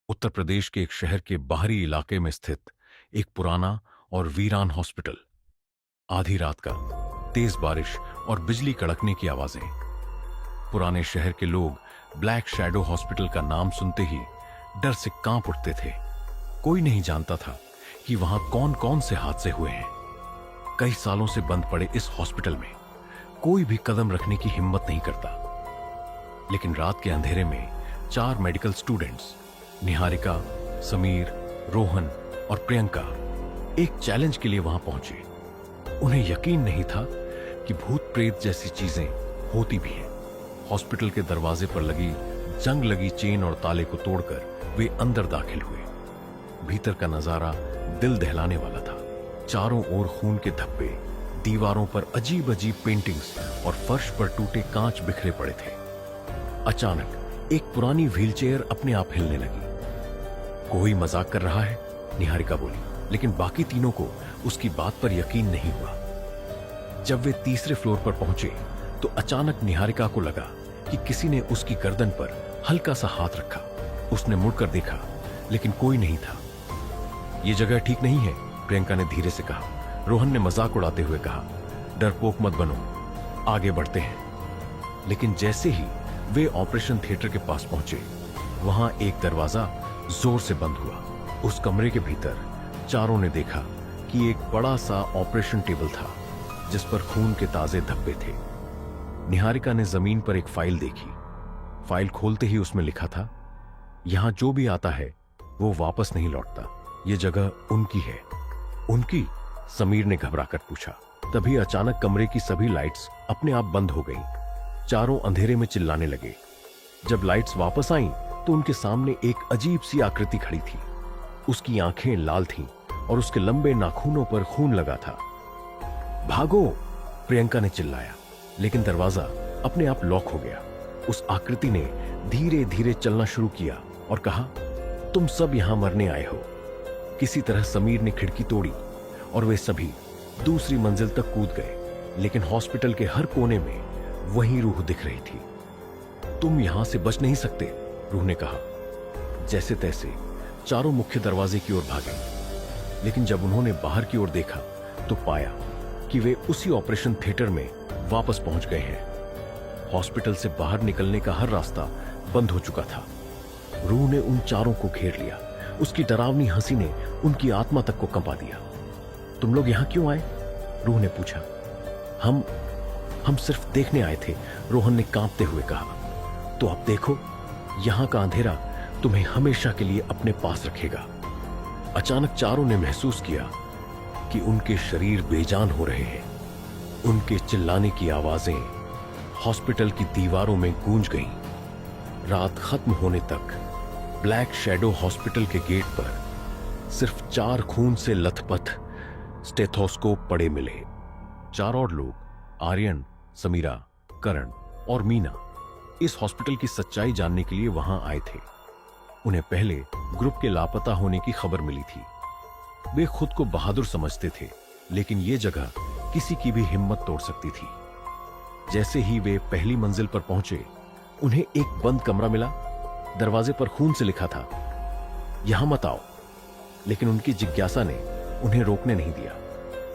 उत्तर प्रदेश के एक शहर के बाहरी इलाके में स्थित एक पुराना और वीरान हॉस्पिटल। आधी रात का तेज बारिश और बिजली कड़कने की आवाजें। पुराने शहर के लोग ब्लैक शैडो हॉस्पिटल का नाम सुनते ही डर से कांप उठते थे। कोई नहीं जानता था कि वहां कौन कौन से हादसे हुए हैं। कई सालों से बंद पड़े इस हॉस्पिटल में कोई भी कदम रखने की हिम्मत नहीं करता। लेकिन रात के अंधेरे में 4 मेडिकल स्टूडेंट्स निहारिका, समीर, रोहन और प्रियंका एक चैलेंज के लिए वहां पहुंचे। उन्हें यकीन नहीं था कि भूत प्रेत जैसी चीजें होती भी हैं। हॉस्पिटल के दरवाजे पर लगी जंग लगी चेन और ताले को तोड़कर वे अंदर दाखिल हुए। भीतर का नजारा दिल दहलाने वाला था। चारों ओर खून के धब्बे, दीवारों पर अजीब अजीब पेंटिंग्स और फर्श पर टूटे कांच बिखरे पड़े थे। अचानक एक पुरानी व्हीलचेयर अपने आप हिलने लगी। कोई मजाक कर रहा है, निहारिका बोली, लेकिन बाकी तीनों को उसकी बात पर यकीन नहीं हुआ। जब वे तीसरे फ्लोर पर पहुंचे तो अचानक निहारिका को लगा कि किसी ने उसकी गर्दन पर हल्का सा हाथ रखा। उसने मुड़कर देखा, लेकिन कोई नहीं था। यह जगह ठीक नहीं है, प्रियंका ने धीरे से कहा। रोहन ने मजाक उड़ाते हुए कहा, डरपोक मत बनो, आगे बढ़ते हैं। लेकिन जैसे ही वे ऑपरेशन थिएटर के पास पहुंचे, वहां एक दरवाजा जोर से बंद हुआ। उस कमरे के भीतर चारों ने देखा कि एक बड़ा सा ऑपरेशन टेबल था जिस पर खून के ताजे धब्बे थे। निहारिका ने जमीन पर एक फाइल देखी। फाइल खोलते ही उसमें लिखा था, यहां जो भी आता है वो वापस नहीं लौटता। ये जगह उनकी है। उनकी? समीर ने घबराकर पूछा। तभी अचानक कमरे की सभी लाइट्स अपने आप बंद हो गईं। चारों अंधेरे में चिल्लाने लगे। जब लाइट्स वापस आईं तो उनके सामने एक अजीब सी आकृति खड़ी थी। उसकी आंखें लाल थीं और उसके लंबे नाखूनों पर खून लगा था। भागो, प्रियंका ने चिल्लाया, लेकिन दरवाजा अपने आप लॉक हो गया। उस आकृति ने धीरे धीरे चलना शुरू किया और कहा, तुम सब यहां मरने आए हो। किसी तरह समीर ने खिड़की तोड़ी और वे सभी दूसरी मंजिल तक कूद गए। लेकिन हॉस्पिटल के हर कोने में वही रूह दिख रही थी। तुम यहां से बच नहीं सकते, रूह ने कहा। जैसे तैसे चारों मुख्य दरवाजे की ओर भागे। लेकिन जब उन्होंने बाहर की ओर देखा तो पाया कि वे उसी ऑपरेशन थिएटर में वापस पहुंच गए हैं। हॉस्पिटल से बाहर निकलने का हर रास्ता बंद हो चुका था। रूह ने उन चारों को घेर लिया। उसकी डरावनी हंसी ने उनकी आत्मा तक को कंपा दिया। तुम लोग यहां क्यों आए? रूह ने पूछा। हम सिर्फ देखने आए थे, रोहन ने कांपते हुए कहा। तो अब देखो, यहां का अंधेरा तुम्हें हमेशा के लिए अपने पास रखेगा। अचानक चारों ने महसूस किया कि उनके शरीर बेजान हो रहे हैं। उनके चिल्लाने की आवाजें हॉस्पिटल की दीवारों में गूंज गईं। रात खत्म होने तक ब्लैक शैडो हॉस्पिटल के गेट पर सिर्फ 4 खून से लथपथ स्टेथोस्कोप पड़े मिले। 4 और लोग, आर्यन, समीरा, करण और मीना, इस हॉस्पिटल की सच्चाई जानने के लिए वहां आए थे। उन्हें पहले ग्रुप के लापता होने की खबर मिली थी। वे खुद को बहादुर समझते थे, लेकिन यह जगह किसी की भी हिम्मत तोड़ सकती थी। जैसे ही वे पहली मंजिल पर पहुंचे, उन्हें एक बंद कमरा मिला। दरवाजे पर खून से लिखा था, यहां मत आओ। लेकिन उनकी जिज्ञासा ने उन्हें रोकने नहीं दिया।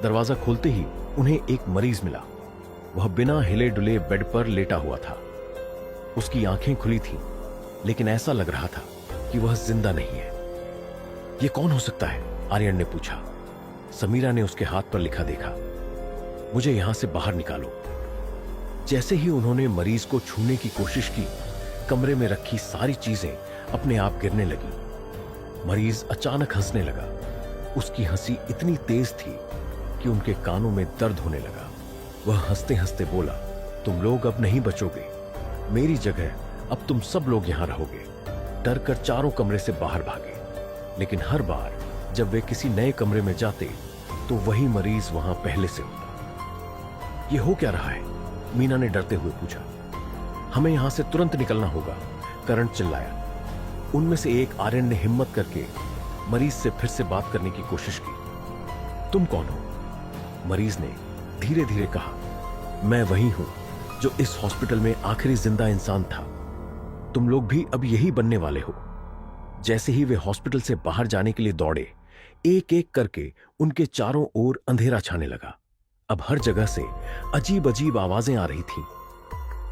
दरवाजा खोलते ही उन्हें एक मरीज मिला। वह बिना हिले डुले बेड पर लेटा हुआ था। उसकी आंखें खुली थीं, लेकिन ऐसा लग रहा था कि वह जिंदा नहीं है। यह कौन हो सकता है? आर्यन ने पूछा। समीरा ने उसके हाथ पर लिखा देखा, मुझे यहां से बाहर निकालो। जैसे ही उन्होंने मरीज को छूने की कोशिश की, कमरे में रखी सारी चीजें अपने आप गिरने लगी। मरीज अचानक हंसने लगा। उसकी हंसी इतनी तेज थी कि उनके कानों में दर्द होने लगा। वह हंसते हंसते बोला, तुम लोग अब नहीं बचोगे। मेरी जगह अब तुम सब लोग यहां रहोगे। डरकर चारों कमरे से बाहर भागे। लेकिन हर बार जब वे किसी नए कमरे में जाते तो वही मरीज वहां पहले से होता। यह हो क्या रहा है? मीना ने डरते हुए पूछा। हमें यहां से तुरंत निकलना होगा, करण चिल्लाया। उनमें से एक, आर्यन ने हिम्मत करके मरीज से फिर से बात करने की कोशिश की। तुम कौन हो? मरीज ने धीरे धीरे कहा, मैं वही हूं जो इस हॉस्पिटल में आखिरी जिंदा इंसान था। तुम लोग भी अब यही बनने वाले हो। जैसे ही वे हॉस्पिटल से बाहर जाने के लिए दौड़े, एक एक करके उनके चारों ओर अंधेरा छाने लगा। अब हर जगह से अजीब अजीब आवाजें आ रही थीं।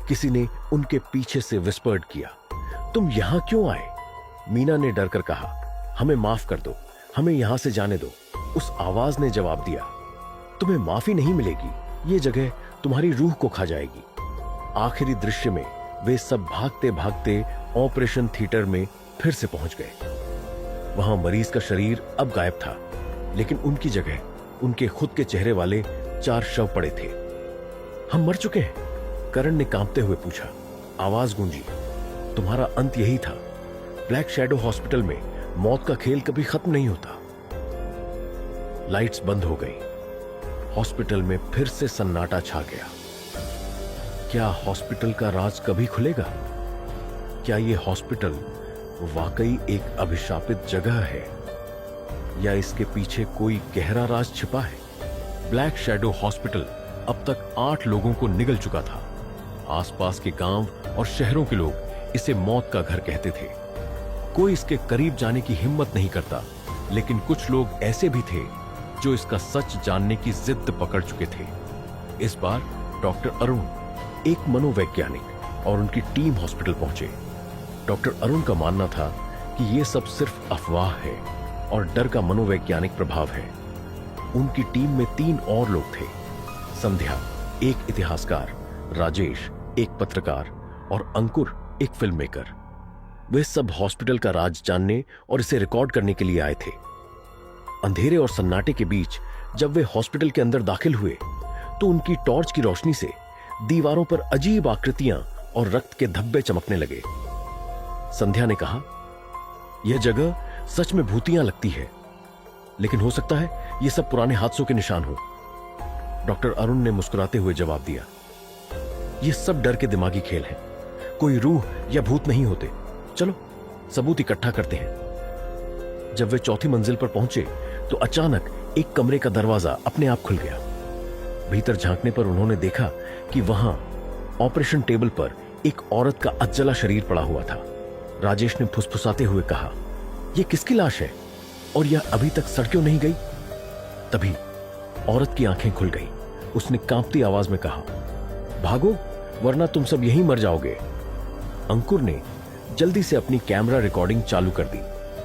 किसी ने उनके पीछे से विस्पर्ड किया, तुम यहां क्यों आए? मीना ने डर कर कहा, हमें माफ कर दो, हमें यहां से जाने दो। उस आवाज ने जवाब दिया, तुम्हें माफी नहीं मिलेगी, ये जगह तुम्हारी रूह को खा जाएगी। आखिरी दृश्य में वे सब भागते भागते ऑपरेशन थिएटर में फिर से पहुंच गए। वहां मरीज का शरीर अब गायब था, लेकिन उनकी जगह उनके खुद के चेहरे वाले 4 शव पड़े थे। हम मर चुके हैं, करण ने कांपते हुए पूछा। आवाज गूंजी, तुम्हारा अंत यही था। ब्लैक शैडो हॉस्पिटल में मौत का खेल कभी खत्म नहीं होता। लाइट्स बंद हो गई। हॉस्पिटल में फिर से सन्नाटा छा गया। क्या हॉस्पिटल का राज कभी खुलेगा? क्या यह हॉस्पिटल वाकई एक अभिशापित जगह है, या इसके पीछे कोई गहरा राज छिपा है? ब्लैक शैडो हॉस्पिटल अब तक 8 लोगों को निगल चुका था। आसपास के गांव और शहरों के लोग इसे मौत का घर कहते थे। कोई इसके करीब जाने की हिम्मत नहीं करता, लेकिन कुछ लोग ऐसे भी थे जो इसका सच जानने की जिद पकड़ चुके थे। इस बार डॉक्टर अरुण, एक मनोवैज्ञानिक, और उनकी टीम हॉस्पिटल पहुंचे। डॉक्टर अरुण का मानना था कि यह सब सिर्फ अफवाह है और डर का मनोवैज्ञानिक प्रभाव है। उनकी टीम में 3 और लोग थे, संध्या, एक इतिहासकार, राजेश, एक पत्रकार, और अंकुर, एक फिल्म मेकर। वे सब हॉस्पिटल का राज जानने और इसे रिकॉर्ड करने के लिए आए थे। अंधेरे और सन्नाटे के बीच जब वे हॉस्पिटल के अंदर दाखिल हुए, तो उनकी टॉर्च की रोशनी से दीवारों पर अजीब आकृतियां और रक्त के धब्बे चमकने लगे। संध्या ने कहा, यह जगह सच में भूतियां लगती है, लेकिन हो सकता है यह सब पुराने हादसों के निशान हो। डॉक्टर अरुण ने मुस्कुराते हुए जवाब दिया, यह सब डर के दिमागी खेल है, कोई रूह या भूत नहीं होते। चलो सबूत इकट्ठा करते हैं। जब वे चौथी मंजिल पर पहुंचे तो अचानक एक कमरे का दरवाजा अपने आप खुल गया। भीतर झांकने पर उन्होंने देखा कि वहां ऑपरेशन टेबल पर एक औरत का अधजला शरीर पड़ा हुआ था। राजेश ने फुसफुसाते हुए कहा, यह किसकी लाश है और यह अभी तक सड़ क्यों नहीं गई? तभी औरत की आंखें खुल गई। उसने कांपती आवाज में कहा, भागो वरना तुम सब यहीं मर जाओगे। अंकुर ने जल्दी से अपनी कैमरा रिकॉर्डिंग चालू कर दी,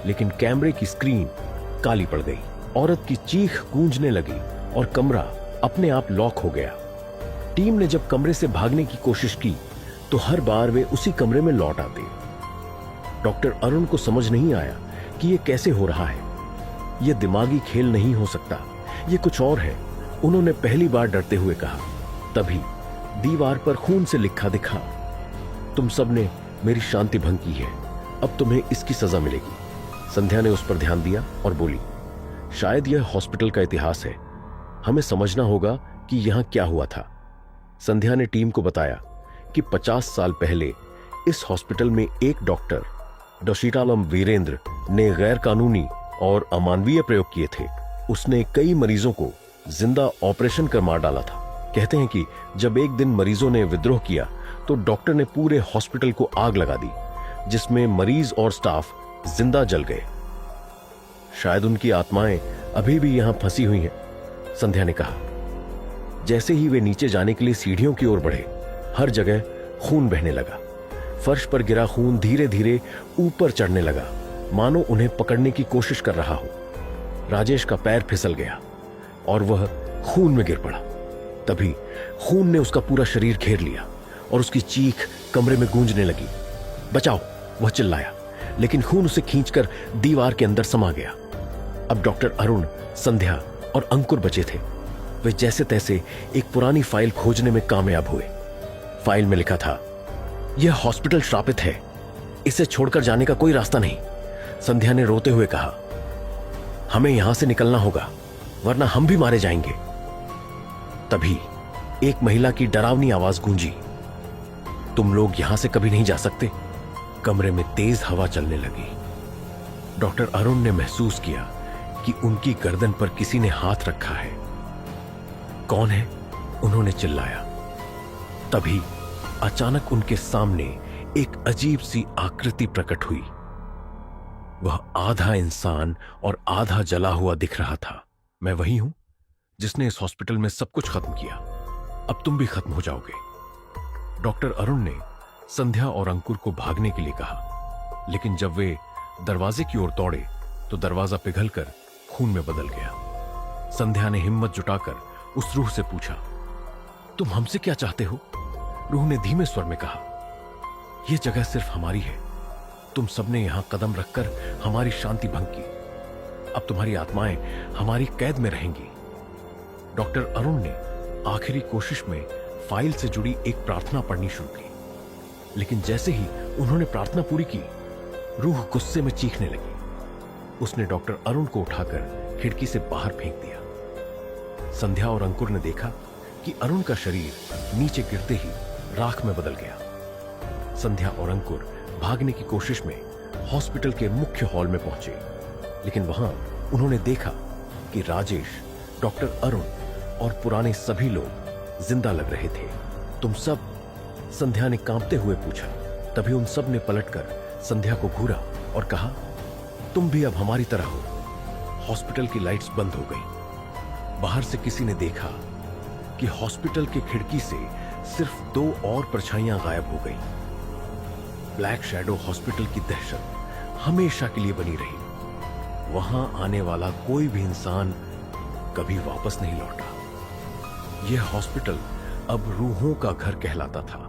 लेकिन कैमरे की स्क्रीन काली पड़ गई। औरत की चीख गूंजने लगी और कमरा अपने आप लॉक हो गया। टीम ने जब कमरे से भागने की कोशिश की तो हर बार वे उसी कमरे में लौट आते। डॉक्टर अरुण को समझ नहीं आया कि यह कैसे हो रहा है। यह दिमागी खेल नहीं हो सकता, यह कुछ और है, उन्होंने पहली बार डरते हुए कहा। तभी दीवार पर खून से लिखा दिखा, तुम सब ने मेरी शांति भंग की है, अब तुम्हें इसकी सजा मिलेगी। संध्या ने उस पर ध्यान दिया और बोली, शायद यह हॉस्पिटल का इतिहास है, हमें समझना होगा कि यहां क्या हुआ था। संध्या ने टीम को बताया कि 50 साल पहले इस हॉस्पिटल में एक डॉक्टर डोशीटालम वीरेंद्र ने गैर कानूनी और अमानवीय प्रयोग किए थे। उसने कई मरीजों को जिंदा ऑपरेशन कर मार डाला था। कहते हैं कि जब एक दिन मरीजों ने विद्रोह किया तो डॉक्टर ने पूरे हॉस्पिटल को आग लगा दी, जिसमें मरीज और स्टाफ जिंदा जल गए। शायद उनकी आत्माएं अभी भी यहां फंसी हुई हैं, संध्या ने कहा। जैसे ही वे नीचे जाने के लिए सीढ़ियों की ओर बढ़े, हर जगह खून बहने लगा। फर्श पर गिरा खून धीरे धीरे ऊपर चढ़ने लगा, मानो उन्हें पकड़ने की कोशिश कर रहा हो। राजेश का पैर फिसल गया और वह खून में गिर पड़ा। तभी खून ने उसका पूरा शरीर घेर लिया और उसकी चीख कमरे में गूंजने लगी। बचाओ, वह चिल्लाया, लेकिन खून उसे खींचकर दीवार के अंदर समा गया। अब डॉक्टर अरुण, संध्या और अंकुर बचे थे। वे जैसे तैसे एक पुरानी फाइल खोजने में कामयाब हुए। फाइल में लिखा था, यह हॉस्पिटल श्रापित है, इसे छोड़कर जाने का कोई रास्ता नहीं। संध्या ने रोते हुए कहा, हमें यहां से निकलना होगा वरना हम भी मारे जाएंगे। तभी एक महिला की डरावनी आवाज गूंजी, तुम लोग यहां से कभी नहीं जा सकते। कमरे में तेज हवा चलने लगी। डॉक्टर अरुण ने महसूस किया कि उनकी गर्दन पर किसी ने हाथ रखा है। कौन है? उन्होंने चिल्लाया। तभी अचानक उनके सामने एक अजीब सी आकृति प्रकट हुई। वह आधा इंसान और आधा जला हुआ दिख रहा था। मैं वही हूं जिसने इस हॉस्पिटल में सब कुछ खत्म किया। अब तुम भी खत्म हो जाओगे। डॉक्टर अरुण ने संध्या और अंकुर को भागने के लिए कहा, लेकिन जब वे दरवाजे की ओर दौड़े तो दरवाजा पिघलकर खून में बदल गया। संध्या ने हिम्मत जुटाकर उस रूह से पूछा, तुम हमसे क्या चाहते हो? रूह ने धीमे स्वर में कहा, यह जगह सिर्फ हमारी है। तुम सबने यहां कदम रखकर हमारी शांति भंग की। अब तुम्हारी आत्माएं हमारी कैद में रहेंगी। डॉक्टर अरुण ने आखिरी कोशिश में फाइल से जुड़ी एक प्रार्थना पढ़नी शुरू की, लेकिन जैसे ही उन्होंने प्रार्थना पूरी की, रूह गुस्से में चीखने लगी। उसने डॉक्टर अरुण को उठाकर खिड़की से बाहर फेंक दिया। संध्या और अंकुर ने देखा कि अरुण का शरीर नीचे गिरते ही राख में बदल गया। संध्या और अंकुर भागने की कोशिश में हॉस्पिटल के मुख्य हॉल में पहुंचे, लेकिन वहां उन्होंने देखा कि राजेश, डॉक्टर अरुण और पुराने सभी लोग जिंदा लग रहे थे। तुम सब? संध्या ने कांपते हुए पूछा। तभी उन सब ने पलटकर संध्या को घूरा और कहा, तुम भी अब हमारी तरह हो। हॉस्पिटल की लाइट्स बंद हो गई। बाहर से किसी ने देखा कि हॉस्पिटल की खिड़की से सिर्फ 2 और परछाइयां गायब हो गई। ब्लैक शैडो हॉस्पिटल की दहशत हमेशा के लिए बनी रही। वहां आने वाला कोई भी इंसान कभी वापस नहीं लौटा। यह हॉस्पिटल अब रूहों का घर कहलाता था।